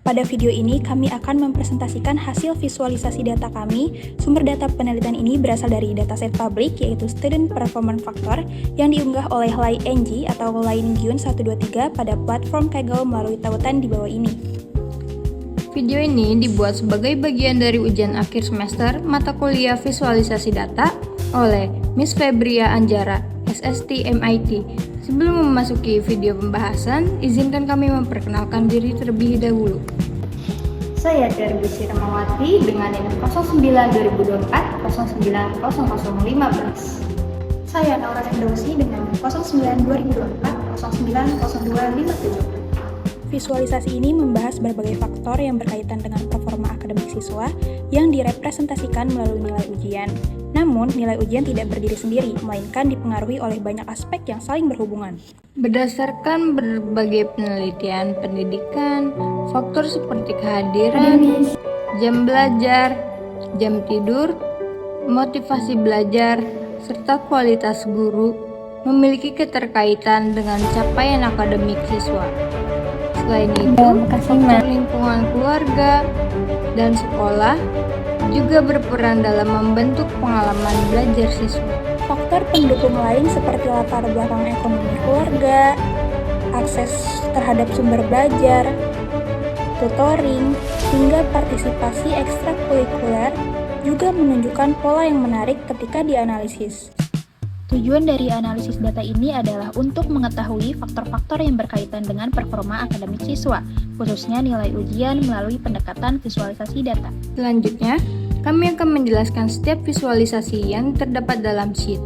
Pada video ini, kami akan mempresentasikan hasil visualisasi data kami. Sumber data penelitian ini berasal dari dataset publik, yaitu Student Performance Factor, yang diunggah oleh LaiNG atau LaiNgyun 123 pada platform Kaggle melalui tautan di bawah ini. Video ini dibuat sebagai bagian dari ujian akhir semester mata kuliah visualisasi data oleh Miss Febria Anjara, SST MIT. Sebelum memasuki video pembahasan, izinkan kami memperkenalkan diri terlebih dahulu. Saya Terbusi Ramawati dengan NIM 09-2024 09-0015. Saya Naura Fendowsi dengan NIM 09-2024 09-0257. Visualisasi ini membahas berbagai faktor yang berkaitan dengan performa akademik siswa yang direpresentasikan melalui nilai ujian. Namun, nilai ujian tidak berdiri sendiri, melainkan dipengaruhi oleh banyak aspek yang saling berhubungan. Berdasarkan berbagai penelitian pendidikan, faktor seperti kehadiran, jam belajar, jam tidur, motivasi belajar, serta kualitas guru memiliki keterkaitan dengan capaian akademik siswa. Selain itu, faktor lingkungan keluarga dan sekolah juga berperan dalam membentuk pengalaman belajar siswa. Faktor pendukung lain seperti latar belakang ekonomi keluarga, akses terhadap sumber belajar, tutoring, hingga partisipasi ekstrakurikuler juga menunjukkan pola yang menarik ketika dianalisis. Tujuan dari analisis data ini adalah untuk mengetahui faktor-faktor yang berkaitan dengan performa akademik siswa, khususnya nilai ujian melalui pendekatan visualisasi data. Selanjutnya, kami akan menjelaskan setiap visualisasi yang terdapat dalam sheet.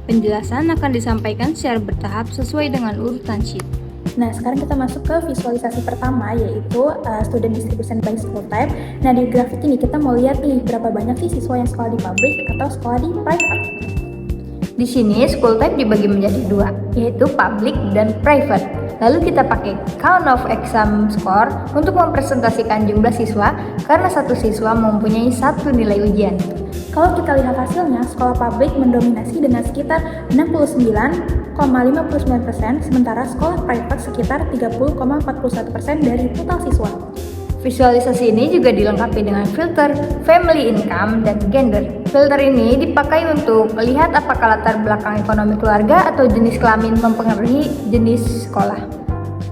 Penjelasan akan disampaikan secara bertahap sesuai dengan urutan sheet. Nah, sekarang kita masuk ke visualisasi pertama, yaitu student distribution by school type. Nah, di grafik ini kita mau lihat nih, berapa banyak sih siswa yang sekolah di public atau sekolah di private. Di sini school type dibagi menjadi dua, yaitu public dan private. Lalu kita pakai count of exam score untuk mempresentasikan jumlah siswa karena satu siswa mempunyai satu nilai ujian. Kalau kita lihat hasilnya, sekolah publik mendominasi dengan sekitar 69,59%, sementara sekolah private sekitar 30,41% dari total siswa. Visualisasi ini juga dilengkapi dengan filter family income dan gender. Filter ini dipakai untuk melihat apakah latar belakang ekonomi keluarga atau jenis kelamin mempengaruhi jenis sekolah.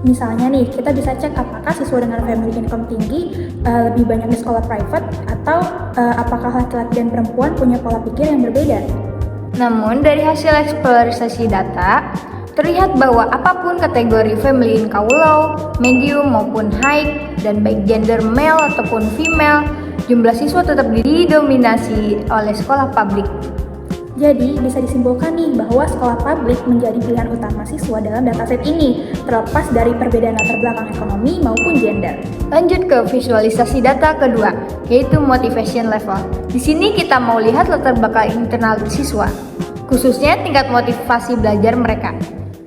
Misalnya nih, kita bisa cek apakah siswa dengan family income tinggi lebih banyak di sekolah private atau apakah laki-laki dan perempuan punya pola pikir yang berbeda. Namun dari hasil eksplorasi data, terlihat bahwa apapun kategori family income low, medium maupun high, dan baik gender male ataupun female, jumlah siswa tetap didominasi oleh sekolah publik. Jadi, bisa disimpulkan nih bahwa sekolah publik menjadi pilihan utama siswa dalam dataset ini, terlepas dari perbedaan latar belakang ekonomi maupun gender. Lanjut ke visualisasi data kedua, yaitu motivation level. Di sini kita mau lihat latar belakang internal siswa, khususnya tingkat motivasi belajar mereka.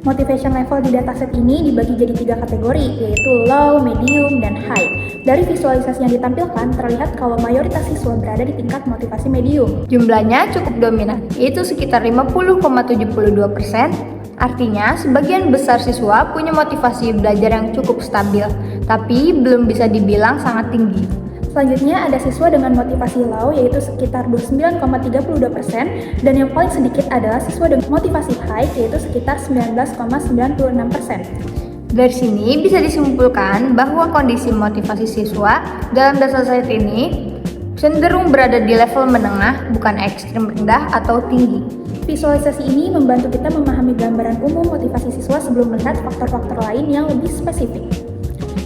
Motivation level di dataset ini dibagi jadi 3 kategori, yaitu low, medium, dan high. Dari visualisasi yang ditampilkan, terlihat kalau mayoritas siswa berada di tingkat motivasi medium. Jumlahnya cukup dominan, yaitu sekitar 50,72%. Artinya, sebagian besar siswa punya motivasi belajar yang cukup stabil, tapi belum bisa dibilang sangat tinggi. Selanjutnya ada siswa dengan motivasi low, yaitu sekitar 29,32%, dan yang paling sedikit adalah siswa dengan motivasi high, yaitu sekitar 19,96%. Dari sini bisa disimpulkan bahwa kondisi motivasi siswa dalam dataset ini cenderung berada di level menengah, bukan ekstrem rendah atau tinggi. Visualisasi ini membantu kita memahami gambaran umum motivasi siswa sebelum melihat faktor-faktor lain yang lebih spesifik.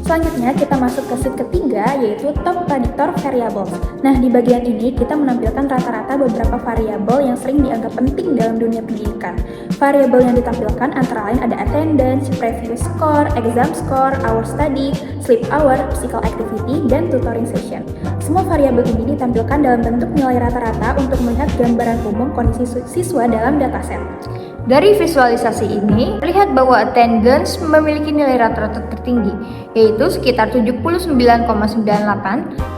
Selanjutnya kita masuk ke sheet ketiga, yaitu top predictor variables. Nah, di bagian ini kita menampilkan rata-rata beberapa variabel yang sering dianggap penting dalam dunia pendidikan. Variabel yang ditampilkan antara lain ada attendance, previous score, exam score, hour study, sleep hour, physical activity, dan tutoring session. Semua variabel ini ditampilkan dalam bentuk nilai rata-rata untuk melihat gambaran umum kondisi siswa dalam dataset. Dari visualisasi ini, terlihat bahwa attendance memiliki nilai rata-rata tertinggi, yaitu sekitar 79,98,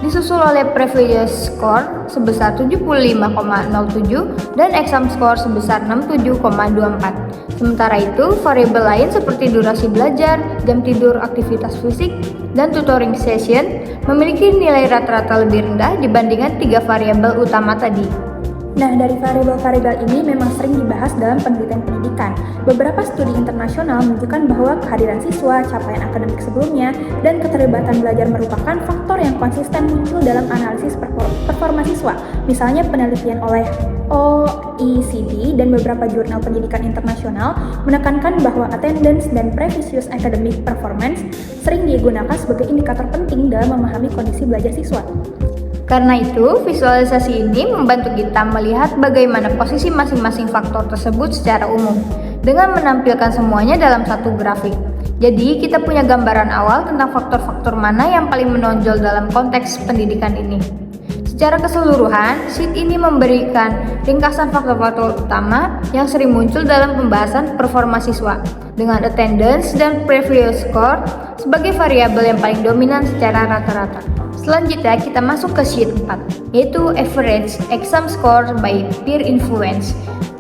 disusul oleh previous score sebesar 75,07 dan exam score sebesar 67,24. Sementara itu, variabel lain seperti durasi belajar, jam tidur, aktivitas fisik, dan tutoring session memiliki nilai rata-rata lebih rendah dibandingkan 3 variabel utama tadi. Nah, dari variabel-variabel ini memang sering dibahas dalam penelitian pendidikan. Beberapa studi internasional menunjukkan bahwa kehadiran siswa, capaian akademik sebelumnya, dan keterlibatan belajar merupakan faktor yang konsisten muncul dalam analisis performa siswa. Misalnya penelitian oleh OECD dan beberapa jurnal pendidikan internasional menekankan bahwa attendance dan previous academic performance sering digunakan sebagai indikator penting dalam memahami kondisi belajar siswa. Karena itu, visualisasi ini membantu kita melihat bagaimana posisi masing-masing faktor tersebut secara umum, dengan menampilkan semuanya dalam satu grafik. Jadi, kita punya gambaran awal tentang faktor-faktor mana yang paling menonjol dalam konteks pendidikan ini. Secara keseluruhan, sheet ini memberikan ringkasan faktor-faktor utama yang sering muncul dalam pembahasan performa siswa, dengan attendance dan previous score sebagai variabel yang paling dominan secara rata-rata. Selanjutnya kita masuk ke sheet 4, yaitu average exam score by peer influence.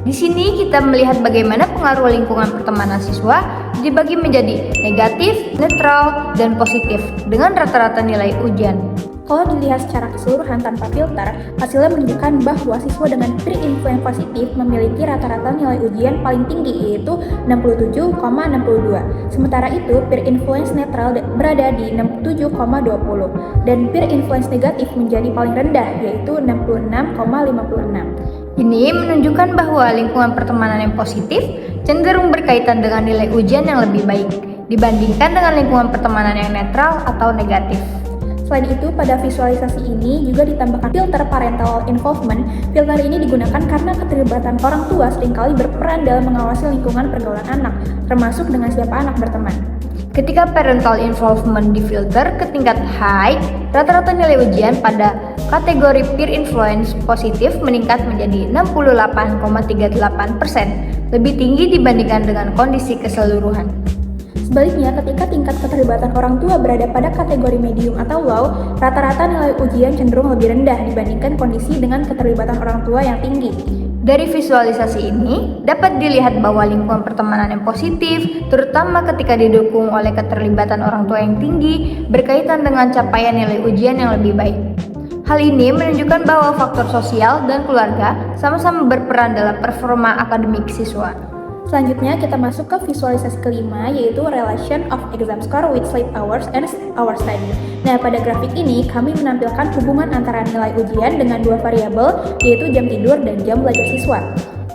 Di sini kita melihat bagaimana pengaruh lingkungan pertemanan siswa dibagi menjadi negatif, netral, dan positif dengan rata-rata nilai ujian. Kalau dilihat secara keseluruhan tanpa filter, hasilnya menunjukkan bahwa siswa dengan peer influence positif memiliki rata-rata nilai ujian paling tinggi, yaitu 67,62. Sementara itu, peer influence netral berada di 67,20 dan peer influence negatif menjadi paling rendah, yaitu 66,56. Ini menunjukkan bahwa lingkungan pertemanan yang positif cenderung berkaitan dengan nilai ujian yang lebih baik dibandingkan dengan lingkungan pertemanan yang netral atau negatif. Selain itu, pada visualisasi ini juga ditambahkan filter parental involvement. Filter ini digunakan karena keterlibatan orang tua seringkali berperan dalam mengawasi lingkungan pergaulan anak, termasuk dengan siapa anak berteman. Ketika parental involvement difilter ke tingkat high, rata-rata nilai ujian pada kategori peer influence positif meningkat menjadi 68,38%, lebih tinggi dibandingkan dengan kondisi keseluruhan. Sebaliknya, ketika tingkat keterlibatan orang tua berada pada kategori medium atau low, rata-rata nilai ujian cenderung lebih rendah dibandingkan kondisi dengan keterlibatan orang tua yang tinggi. Dari visualisasi ini, dapat dilihat bahwa lingkungan pertemanan yang positif, terutama ketika didukung oleh keterlibatan orang tua yang tinggi, berkaitan dengan capaian nilai ujian yang lebih baik. Hal ini menunjukkan bahwa faktor sosial dan keluarga sama-sama berperan dalam performa akademik siswa. Selanjutnya kita masuk ke visualisasi kelima, yaitu relation of exam score with sleep hours and hour study. Nah, pada grafik ini kami menampilkan hubungan antara nilai ujian dengan dua variabel, yaitu jam tidur dan jam belajar siswa.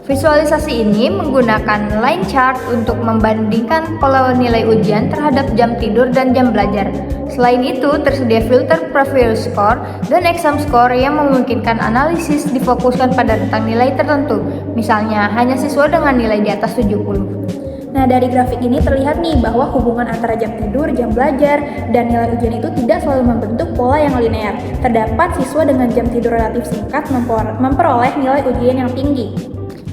Visualisasi ini menggunakan line chart untuk membandingkan pola nilai ujian terhadap jam tidur dan jam belajar. Selain itu, tersedia filter previous score dan exam score yang memungkinkan analisis difokuskan pada rentang nilai tertentu, misalnya hanya siswa dengan nilai di atas 70. Nah, dari grafik ini terlihat nih bahwa hubungan antara jam tidur, jam belajar, dan nilai ujian itu tidak selalu membentuk pola yang linear. Terdapat siswa dengan jam tidur relatif singkat memperoleh nilai ujian yang tinggi.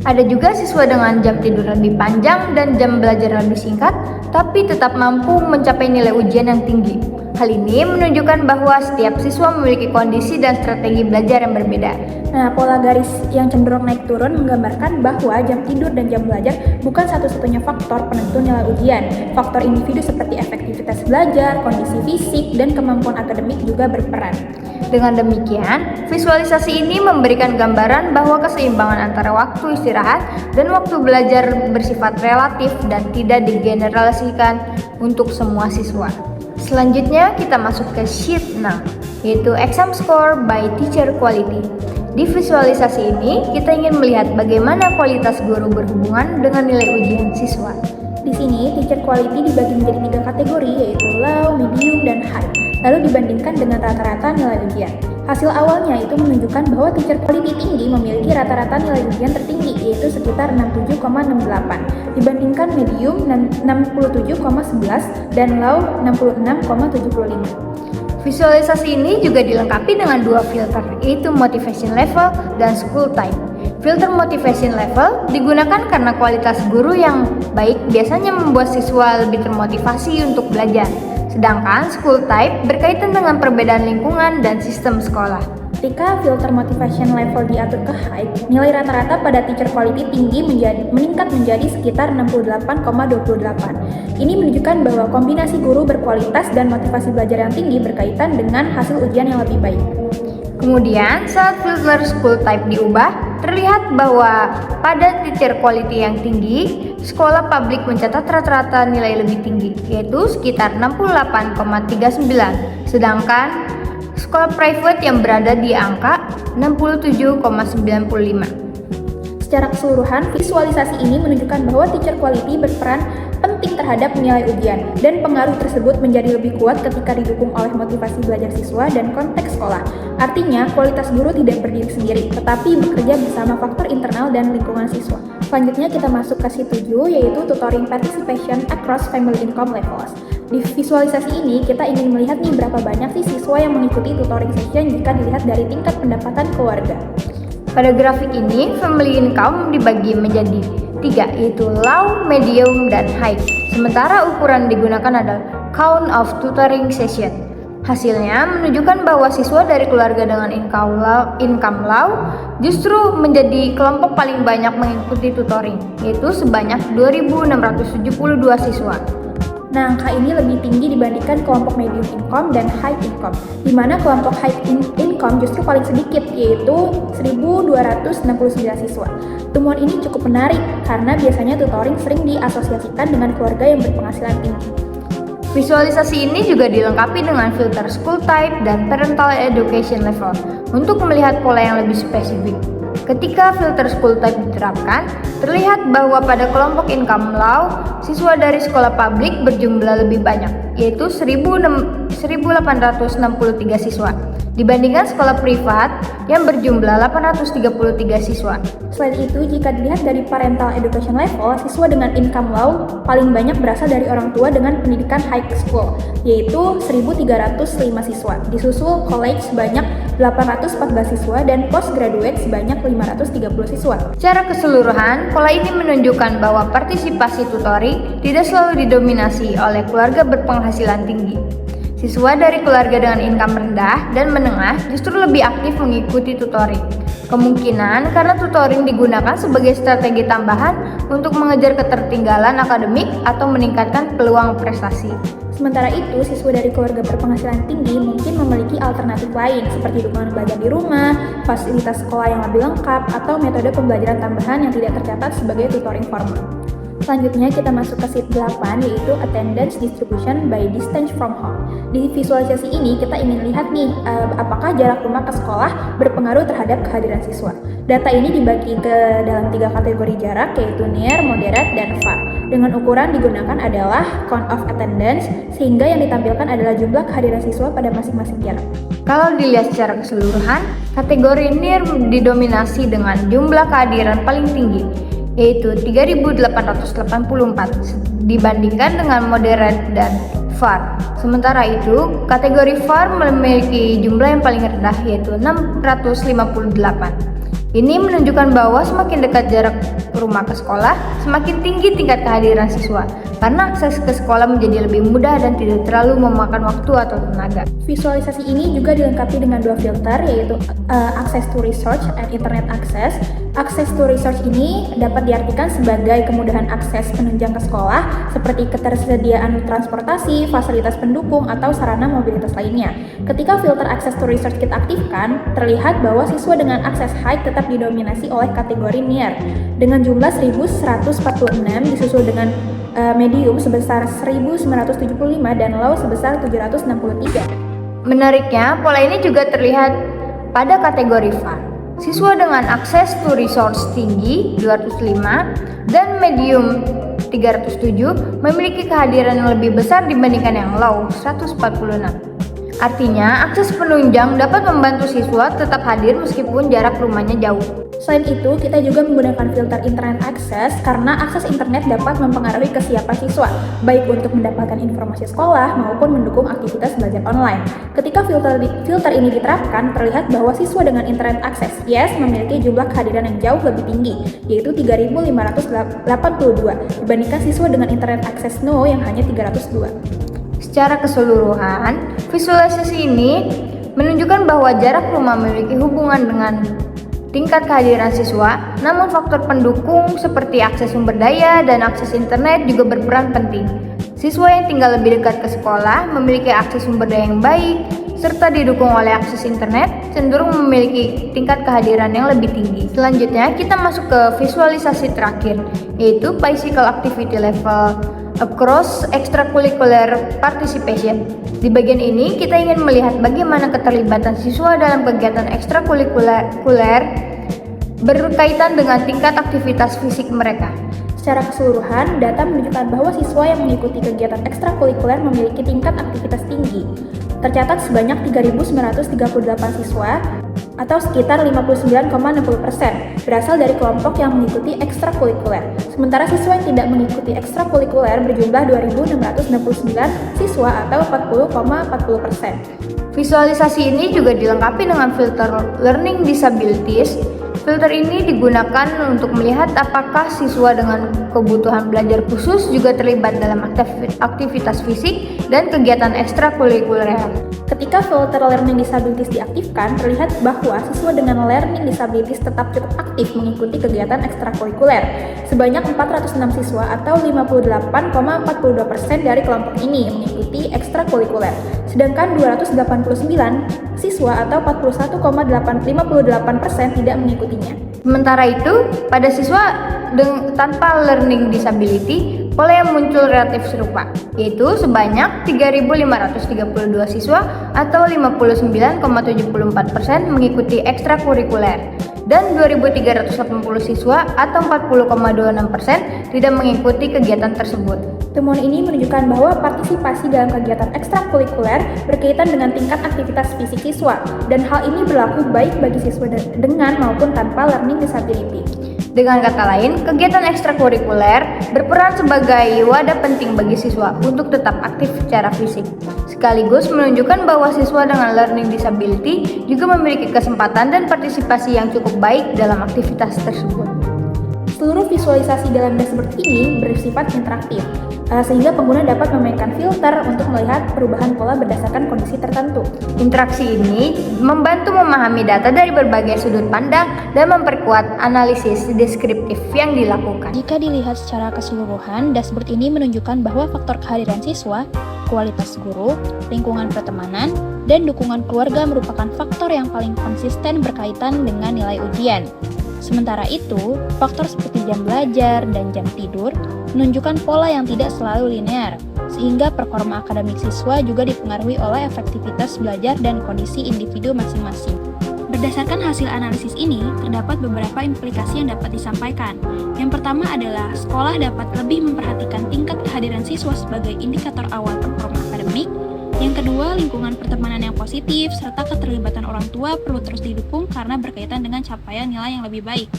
Ada juga siswa dengan jam tidur lebih panjang dan jam belajar lebih singkat, tapi tetap mampu mencapai nilai ujian yang tinggi. Hal ini menunjukkan bahwa setiap siswa memiliki kondisi dan strategi belajar yang berbeda. Nah, pola garis yang cenderung naik turun menggambarkan bahwa jam tidur dan jam belajar bukan satu-satunya faktor penentu nilai ujian. Faktor individu seperti efektivitas belajar, kondisi fisik, dan kemampuan akademik juga berperan. Dengan demikian, visualisasi ini memberikan gambaran bahwa keseimbangan antara waktu istirahat dan waktu belajar bersifat relatif dan tidak digeneralisasikan untuk semua siswa. Selanjutnya kita masuk ke sheet 6, yaitu exam score by teacher quality. Di visualisasi ini, kita ingin melihat bagaimana kualitas guru berhubungan dengan nilai ujian siswa. Di sini, teacher quality dibagi menjadi 3 kategori, yaitu low, medium, dan high, lalu dibandingkan dengan rata-rata nilai ujian. Hasil awalnya itu menunjukkan bahwa teacher quality tinggi memiliki rata-rata nilai ujian tertinggi, yaitu sekitar 67,68, dibandingkan medium 67,11 dan low 66,75. Visualisasi ini juga dilengkapi dengan 2 filter, yaitu motivation level dan school time. Filter motivation level digunakan karena kualitas guru yang baik biasanya membuat siswa lebih termotivasi untuk belajar. Sedangkan school type berkaitan dengan perbedaan lingkungan dan sistem sekolah. Ketika filter motivation level diatur ke high, nilai rata-rata pada teacher quality tinggi meningkat menjadi sekitar 68,28. Ini menunjukkan bahwa kombinasi guru berkualitas dan motivasi belajar yang tinggi berkaitan dengan hasil ujian yang lebih baik. Kemudian, saat filter school type diubah, terlihat bahwa pada teacher quality yang tinggi, sekolah publik mencatat rata-rata nilai lebih tinggi, yaitu sekitar 68,39, sedangkan sekolah private yang berada di angka 67,95. Secara keseluruhan, visualisasi ini menunjukkan bahwa teacher quality berperan penting terhadap nilai ujian, dan pengaruh tersebut menjadi lebih kuat ketika didukung oleh motivasi belajar siswa dan konteks sekolah. Artinya, kualitas guru tidak berdiri sendiri, tetapi bekerja bersama faktor internal dan lingkungan siswa. Selanjutnya kita masuk ke C7, yaitu tutoring participation across family income levels. Di visualisasi ini, kita ingin melihat nih berapa banyak sih siswa yang mengikuti tutoring session jika dilihat dari tingkat pendapatan keluarga. Pada grafik ini, family income dibagi menjadi 3, yaitu low, medium, dan high. Sementara ukuran digunakan adalah count of tutoring session. Hasilnya menunjukkan bahwa siswa dari keluarga dengan income low justru menjadi kelompok paling banyak mengikuti tutoring, yaitu sebanyak 2.672 siswa. Nah, angka ini lebih tinggi dibandingkan kelompok medium income dan high income, di mana kelompok high income justru paling sedikit, yaitu 1.269 siswa. Temuan ini cukup menarik karena biasanya tutoring sering diasosiasikan dengan keluarga yang berpenghasilan tinggi. Visualisasi ini juga dilengkapi dengan filter school type dan parental education level untuk melihat pola yang lebih spesifik. Ketika filter school type diterapkan, terlihat bahwa pada kelompok income low, siswa dari sekolah publik berjumlah lebih banyak, yaitu 1.863 siswa, dibandingkan sekolah privat yang berjumlah 833 siswa. Selain itu, jika dilihat dari parental education level, siswa dengan income low paling banyak berasal dari orang tua dengan pendidikan high school, yaitu 1.305 siswa, disusul college sebanyak 814 siswa, dan postgraduate sebanyak 530 siswa. Secara keseluruhan, pola ini menunjukkan bahwa partisipasi tutoring tidak selalu didominasi oleh keluarga berpenghasilan tinggi. Siswa dari keluarga dengan income rendah dan menengah justru lebih aktif mengikuti tutoring. Kemungkinan karena tutoring digunakan sebagai strategi tambahan untuk mengejar ketertinggalan akademik atau meningkatkan peluang prestasi. Sementara itu, siswa dari keluarga berpenghasilan tinggi mungkin memiliki alternatif lain seperti dukungan belajar di rumah, fasilitas sekolah yang lebih lengkap, atau metode pembelajaran tambahan yang tidak tercatat sebagai tutoring formal. Selanjutnya kita masuk ke sheet 8, yaitu attendance distribution by distance from home. Di visualisasi ini kita ingin lihat nih apakah jarak rumah ke sekolah berpengaruh terhadap kehadiran siswa. Data ini dibagi ke dalam 3 kategori jarak, yaitu near, moderate, dan far. Dengan ukuran digunakan adalah count of attendance, sehingga yang ditampilkan adalah jumlah kehadiran siswa pada masing-masing jarak. Kalau dilihat secara keseluruhan, kategori near didominasi dengan jumlah kehadiran paling tinggi, yaitu 3.884 dibandingkan dengan moderate dan far. Sementara itu, kategori far memiliki jumlah yang paling rendah, yaitu 658. Ini menunjukkan bahwa semakin dekat jarak rumah ke sekolah, semakin tinggi tingkat kehadiran siswa, karena akses ke sekolah menjadi lebih mudah dan tidak terlalu memakan waktu atau tenaga. Visualisasi ini juga dilengkapi dengan 2 filter, yaitu access to research and internet access. Access to research ini dapat diartikan sebagai kemudahan akses penunjang ke sekolah, seperti ketersediaan transportasi, fasilitas pendukung, atau sarana mobilitas lainnya. Ketika filter access to research kita aktifkan, terlihat bahwa siswa dengan akses high tetap didominasi oleh kategori near, dengan jumlah 1.146, disusul dengan medium sebesar 1.975 dan low sebesar 763. Menariknya, pola ini juga terlihat pada kategori far. Siswa dengan akses to resource tinggi 205 dan medium 307 memiliki kehadiran yang lebih besar dibandingkan yang low 146. Artinya, akses penunjang dapat membantu siswa tetap hadir meskipun jarak rumahnya jauh. Selain itu, kita juga menggunakan filter internet akses karena akses internet dapat mempengaruhi kesiapan siswa, baik untuk mendapatkan informasi sekolah maupun mendukung aktivitas belajar online. Ketika filter ini diterapkan, terlihat bahwa siswa dengan internet akses yes memiliki jumlah kehadiran yang jauh lebih tinggi, yaitu 3.582 dibandingkan siswa dengan internet akses no yang hanya 302. Secara keseluruhan, visualisasi ini menunjukkan bahwa jarak rumah memiliki hubungan dengan tingkat kehadiran siswa, namun faktor pendukung seperti akses sumber daya dan akses internet juga berperan penting. Siswa yang tinggal lebih dekat ke sekolah memiliki akses sumber daya yang baik, serta didukung oleh akses internet, cenderung memiliki tingkat kehadiran yang lebih tinggi. Selanjutnya, kita masuk ke visualisasi terakhir, yaitu Physical Activity Level across extracurricular participation. Di bagian ini, kita ingin melihat bagaimana keterlibatan siswa dalam kegiatan ekstrakurikuler berkaitan dengan tingkat aktivitas fisik mereka. Secara keseluruhan, data menunjukkan bahwa siswa yang mengikuti kegiatan ekstrakurikuler memiliki tingkat aktivitas tinggi. Tercatat sebanyak 3.938 siswa atau sekitar 59,60% berasal dari kelompok yang mengikuti ekstrakurikuler. Sementara siswa yang tidak mengikuti ekstrakurikuler berjumlah 2.669 siswa atau 40,40%. Visualisasi ini juga dilengkapi dengan filter Learning Disabilities. Filter ini digunakan untuk melihat apakah siswa dengan kebutuhan belajar khusus juga terlibat dalam aktivitas fisik dan kegiatan ekstrakurikuler. Ketika filter Learning Disabilities diaktifkan, terlihat bahwa siswa dengan Learning Disabilities tetap cukup aktif mengikuti kegiatan ekstrakurikuler. Sebanyak 406 siswa atau 58,42% dari kelompok ini mengikuti ekstrakurikuler. Sedangkan 289 siswa atau 41,58% tidak mengikutinya. Sementara itu, pada siswa tanpa learning disability, pola yang muncul relatif serupa, yaitu sebanyak 3.532 siswa atau 59,74% mengikuti ekstrakurikuler dan 2.380 siswa atau 40,26% tidak mengikuti kegiatan tersebut. Temuan ini menunjukkan bahwa partisipasi dalam kegiatan ekstrakurikuler berkaitan dengan tingkat aktivitas fisik siswa, dan hal ini berlaku baik bagi siswa dengan maupun tanpa learning disability. Dengan kata lain, kegiatan ekstrakurikuler berperan sebagai wadah penting bagi siswa untuk tetap aktif secara fisik, sekaligus menunjukkan bahwa siswa dengan learning disability juga memiliki kesempatan dan partisipasi yang cukup baik dalam aktivitas tersebut. Seluruh visualisasi dalam dashboard ini bersifat interaktif, sehingga pengguna dapat memainkan filter untuk melihat perubahan pola berdasarkan kondisi tertentu. Interaksi ini membantu memahami data dari berbagai sudut pandang dan memperkuat analisis deskriptif yang dilakukan. Jika dilihat secara keseluruhan, dashboard ini menunjukkan bahwa faktor kehadiran siswa, kualitas guru, lingkungan pertemanan, dan dukungan keluarga merupakan faktor yang paling konsisten berkaitan dengan nilai ujian. Sementara itu, faktor seperti jam belajar dan jam tidur menunjukkan pola yang tidak selalu linear, sehingga performa akademik siswa juga dipengaruhi oleh efektivitas belajar dan kondisi individu masing-masing. Berdasarkan hasil analisis ini, terdapat beberapa implikasi yang dapat disampaikan. Yang pertama adalah sekolah dapat lebih memperhatikan tingkat kehadiran siswa sebagai indikator awal performa akademik. Yang kedua, lingkungan pertemanan yang positif serta keterlibatan orang tua perlu terus didukung karena berkaitan dengan capaian nilai yang lebih baik.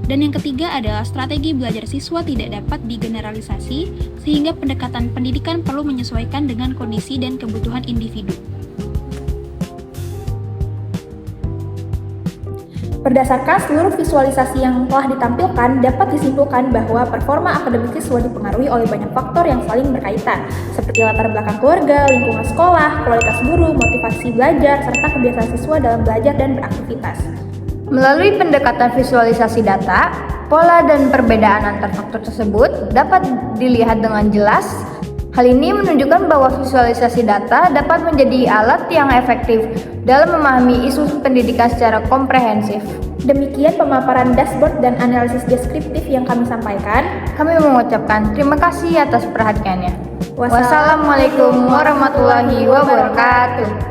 Dan yang ketiga adalah strategi belajar siswa tidak dapat digeneralisasi, sehingga pendekatan pendidikan perlu menyesuaikan dengan kondisi dan kebutuhan individu. Berdasarkan seluruh visualisasi yang telah ditampilkan, dapat disimpulkan bahwa performa akademik siswa dipengaruhi oleh banyak faktor yang saling berkaitan, seperti latar belakang keluarga, lingkungan sekolah, kualitas guru, motivasi belajar, serta kebiasaan siswa dalam belajar dan beraktivitas. Melalui pendekatan visualisasi data, pola dan perbedaan antar faktor tersebut dapat dilihat dengan jelas. Hal ini menunjukkan bahwa visualisasi data dapat menjadi alat yang efektif dalam memahami isu pendidikan secara komprehensif. Demikian pemaparan dashboard dan analisis deskriptif yang kami sampaikan. Kami mengucapkan terima kasih atas perhatiannya. Wassalamualaikum warahmatullahi wabarakatuh.